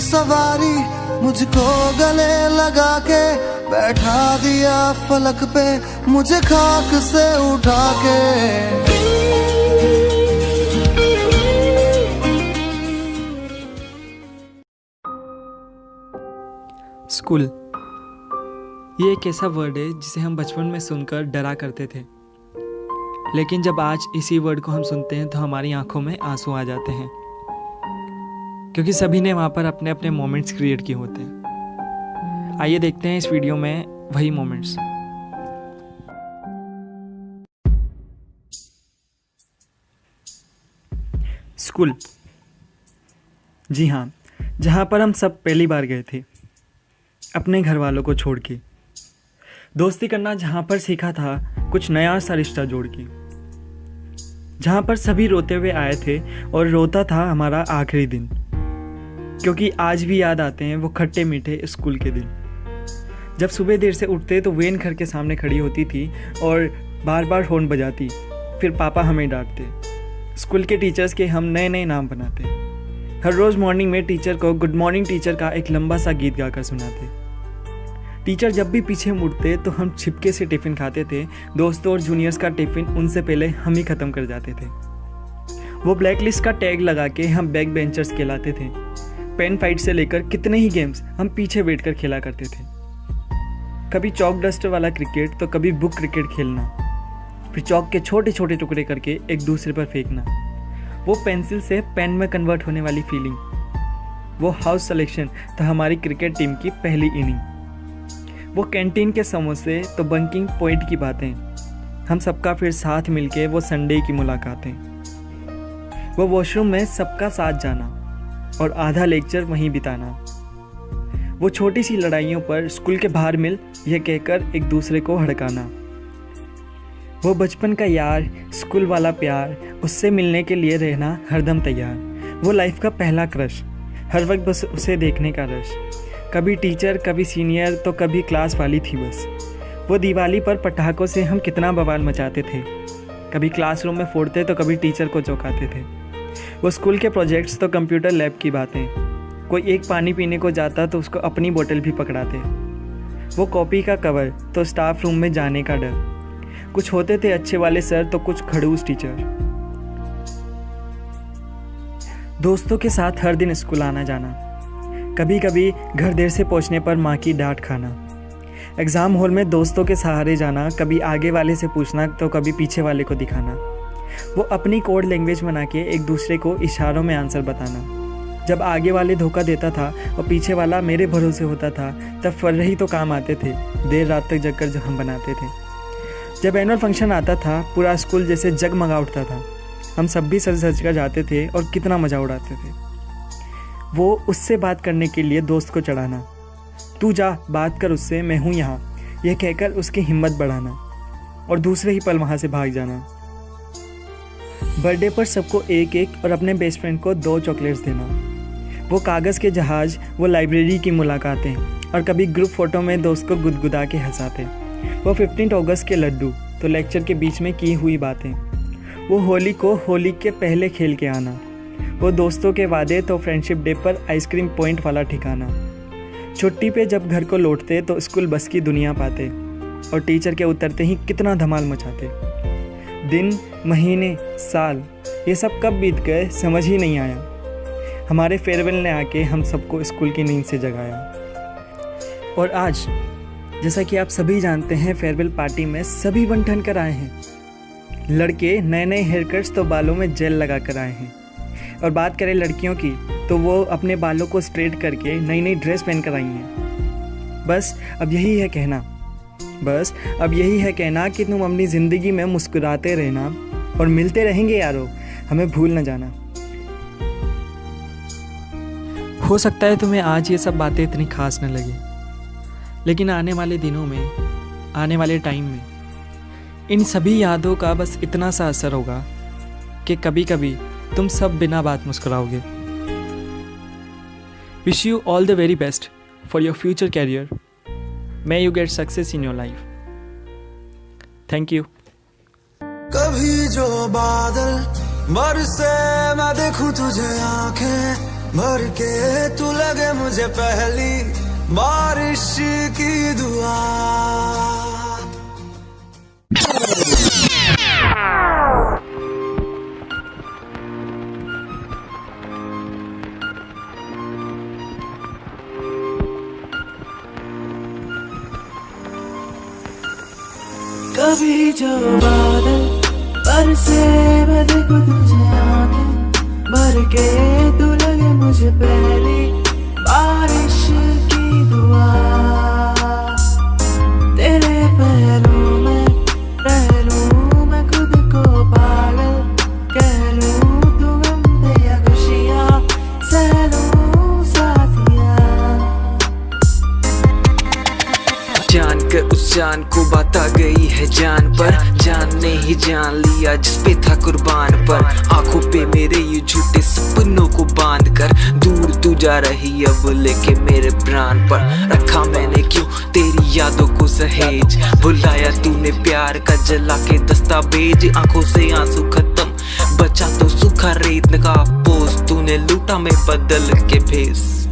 सवारी, मुझको गले लगा के बैठा दिया फलक पे, मुझे खाक से उठा के। स्कूल, ये एक ऐसा वर्ड है जिसे हम बचपन में सुनकर डरा करते थे, लेकिन जब आज इसी वर्ड को हम सुनते हैं तो हमारी आंखों में आंसू आ जाते हैं, क्योंकि सभी ने वहाँ पर अपने अपने मोमेंट्स क्रिएट किए होते हैं। आइए देखते हैं इस वीडियो में वही मोमेंट्स। स्कूल, जी हाँ, जहाँ पर हम सब पहली बार गए थे अपने घर वालों को छोड़ के। दोस्ती करना जहाँ पर सीखा था कुछ नया सा रिश्ता जोड़ के। जहाँ पर सभी रोते हुए आए थे और रोता था हमारा आखिरी दिन, क्योंकि आज भी याद आते हैं वो खट्टे मीठे स्कूल के दिन। जब सुबह देर से उठते तो वेन घर के सामने खड़ी होती थी और बार बार हॉर्न बजाती, फिर पापा हमें डांटते। स्कूल के टीचर्स के हम नए नए नाम बनाते। हर रोज़ मॉर्निंग में टीचर को गुड मॉर्निंग टीचर का एक लंबा सा गीत गाकर सुनाते। टीचर जब भी पीछे मुड़ते तो हम छिपके से टिफ़िन खाते थे। दोस्तों और जूनियर्स का टिफ़िन उनसे पहले हम ही ख़त्म कर जाते थे। वो ब्लैक लिस्ट का टैग लगा के हम बैक बेंचर्स कहलाते थे। पेन फाइट से लेकर कितने ही गेम्स हम पीछे बैठकर खेला करते थे। कभी चौक डस्टर वाला क्रिकेट तो कभी बुक क्रिकेट खेलना, फिर चौक के छोटे छोटे टुकड़े करके एक दूसरे पर फेंकना। वो पेंसिल से पेन में कन्वर्ट होने वाली फीलिंग, वो हाउस सिलेक्शन तो हमारी क्रिकेट टीम की पहली इनिंग, वो कैंटीन के समोसे तो बंकिंग पॉइंट की बातें, हम सबका फिर साथ मिलके वो संडे की मुलाकातें, वो वॉशरूम में सबका साथ जाना और आधा लेक्चर वहीं बिताना, वो छोटी सी लड़ाइयों पर स्कूल के बाहर मिल यह कहकर एक दूसरे को हड़काना, वो बचपन का यार, स्कूल वाला प्यार, उससे मिलने के लिए रहना हरदम तैयार, वो लाइफ का पहला क्रश, हर वक्त बस उसे देखने का रश, कभी टीचर कभी सीनियर तो कभी क्लास वाली थी बस, वो दिवाली पर पटाखों से हम कितना बवाल मचाते थे, कभी क्लासरूम में फोड़ते तो कभी टीचर को चौंकाते थे, वो स्कूल के प्रोजेक्ट्स तो कंप्यूटर लैब की बातें, कोई एक पानी पीने को जाता तो उसको अपनी बोतल भी पकड़ाते, वो कॉपी का कवर तो स्टाफ रूम में जाने का डर, कुछ होते थे अच्छे वाले सर तो कुछ खड़ूस टीचर, दोस्तों के साथ हर दिन स्कूल आना जाना, कभी कभी घर देर से पहुंचने पर माँ की डांट खाना, एग्ज़ाम हॉल में दोस्तों के सहारे जाना, कभी आगे वाले से पूछना तो कभी पीछे वाले को दिखाना, वो अपनी कोड लैंग्वेज बना के एक दूसरे को इशारों में आंसर बताना, जब आगे वाले धोखा देता था और पीछे वाला मेरे भरोसे होता था तब फर्रही तो काम आते थे, देर रात तक जगकर जो हम बनाते थे। जब एनुअल फंक्शन आता था पूरा स्कूल जैसे जगमगा उठता था, हम सब भी सज सज कर जाते थे और कितना मज़ा उड़ाते थे। वो उससे बात करने के लिए दोस्त को चढ़ाना, तू जा बात कर उससे, मैं हूँ यहाँ, यह कहकर उसकी हिम्मत बढ़ाना और दूसरे ही पल वहाँ से भाग जाना। बर्थडे पर सबको एक एक और अपने बेस्ट फ्रेंड को 2 चॉकलेट्स देना, वो कागज़ के जहाज़, वो लाइब्रेरी की मुलाकातें और कभी ग्रुप फ़ोटो में दोस्त को गुदगुदा के हंसाते, वो 15 अगस्त के लड्डू तो लेक्चर के बीच में की हुई बातें, वो होली को होली के पहले खेल के आना, वो दोस्तों के वादे तो फ्रेंडशिप डे पर आइसक्रीम पॉइंट वाला ठिकाना, छुट्टी पे जब घर को लौटते तो स्कूल बस की दुनिया पाते और टीचर के उतरते ही कितना धमाल मचाते। दिन, महीने, साल ये सब कब बीत गए समझ ही नहीं आया। हमारे फेयरवेल ने आके हम सबको स्कूल की नींद से जगाया। और आज जैसा कि आप सभी जानते हैं, फेयरवेल पार्टी में सभी बन ठन कर आए हैं। लड़के नए नए हेयर कट्स तो बालों में जेल लगा कर आए हैं, और बात करें लड़कियों की तो वो अपने बालों को स्ट्रेट करके नई नई ड्रेस पहन कर आई हैं। बस अब यही है कहना कि तुम अपनी ज़िंदगी में मुस्कुराते रहना और मिलते रहेंगे यारो, हमें भूल न जाना। हो सकता है तुम्हें आज ये सब बातें इतनी खास न लगे, लेकिन आने वाले दिनों में, आने वाले टाइम में इन सभी यादों का बस इतना सा असर होगा कि कभी कभी तुम सब बिना बात मुस्कुराओगे। Wish you all the very best for your future career. May you get success in your life. Thank you. कभी जो बादल बरसे मैं देखूं तुझे आंखें भर के तू लगे मुझे पहली बारिश की दुआ। कभी जो बादल बरसे मैं देखूं तुझे आंखें भर के तू लगे मुझे पहली बारिश की दुआ। तेरे पहलू में रह लूं मैं खुद को पागल कह लूं, तू गम दे या खुशियां सह लूं साथिया। जान कर उस जान को बात आ गई है जान पर, जान ने ही जान लिया जिस पे था कुर्बान पर। आंखों पे मेरे ये झूठे सपनों को बांध कर दूर तू जा रही अब लेके मेरे प्राण पर। रखा मैंने क्यों तेरी यादों को सहेज, भुलाया तूने प्यार का जला के दस्तावेज। आंखों से आंसू खत्म बचा तो सूखा रेत का पोस, तूने लूटा में बदल के भेस।